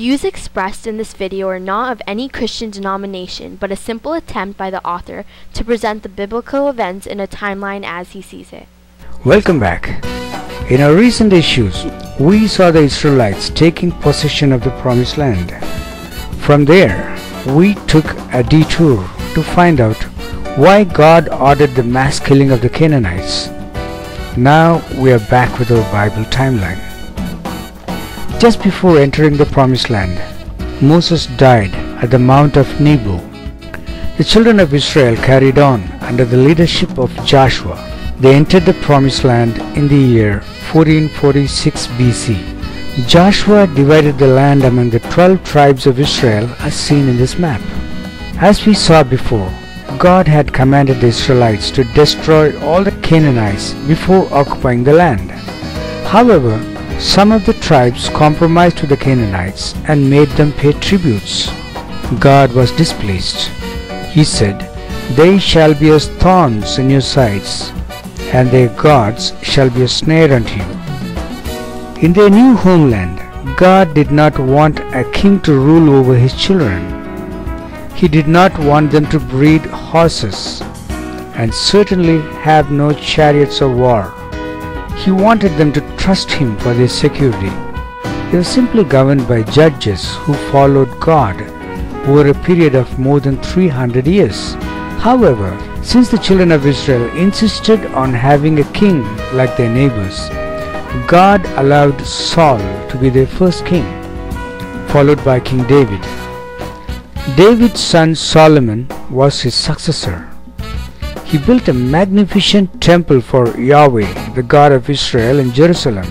views expressed in this video are not of any Christian denomination, but a simple attempt by the author to present the biblical events in a timeline as he sees it. Welcome back. In our recent issues, we saw the Israelites taking possession of the Promised Land. From there, we took a detour to find out why God ordered the mass killing of the Canaanites. Now we are back with our Bible timeline. Just before entering the Promised Land, Moses died at the Mount of Nebo. The children of Israel carried on under the leadership of Joshua. They entered the Promised Land in the year 1446 BC. Joshua divided the land among the 12 tribes of Israel as seen in this map. As we saw before, God had commanded the Israelites to destroy all the Canaanites before occupying the land. However, some of the tribes compromised with the Canaanites and made them pay tributes. God was displeased. He said, "They shall be as thorns in your sides, and their gods shall be a snare unto you." In their new homeland, God did not want a king to rule over his children. He did not want them to breed horses, and certainly have no chariots of war. He wanted them to trust him for their security. They were simply governed by judges who followed God over a period of more than 300 years. However, since the children of Israel insisted on having a king like their neighbors, God allowed Saul to be their first king, followed by King David. David's son Solomon was his successor. He built a magnificent temple for Yahweh, the God of Israel, in Jerusalem.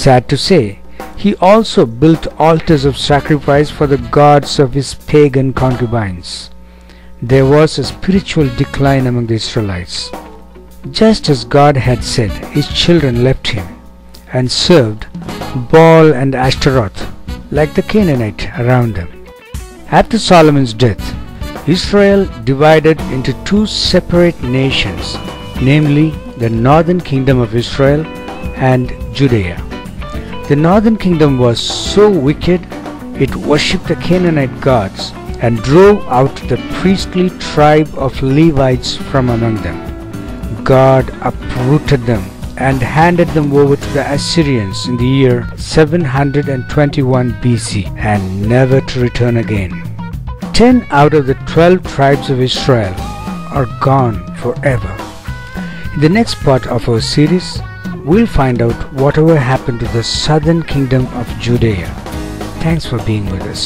Sad to say, he also built altars of sacrifice for the gods of his pagan concubines. There was a spiritual decline among the Israelites. Just as God had said, his children left him and served Baal and Ashtaroth like the Canaanite around them. After Solomon's death, Israel divided into two separate nations, namely the northern kingdom of Israel and Judea. The northern kingdom was so wicked it worshipped the Canaanite gods and drove out the priestly tribe of Levites from among them. God uprooted them and handed them over to the Assyrians in the year 721 BC and never to return again. 10 out of the 12 tribes of Israel are gone forever. In the next part of our series, we'll find out whatever happened to the southern kingdom of Judea. Thanks for being with us.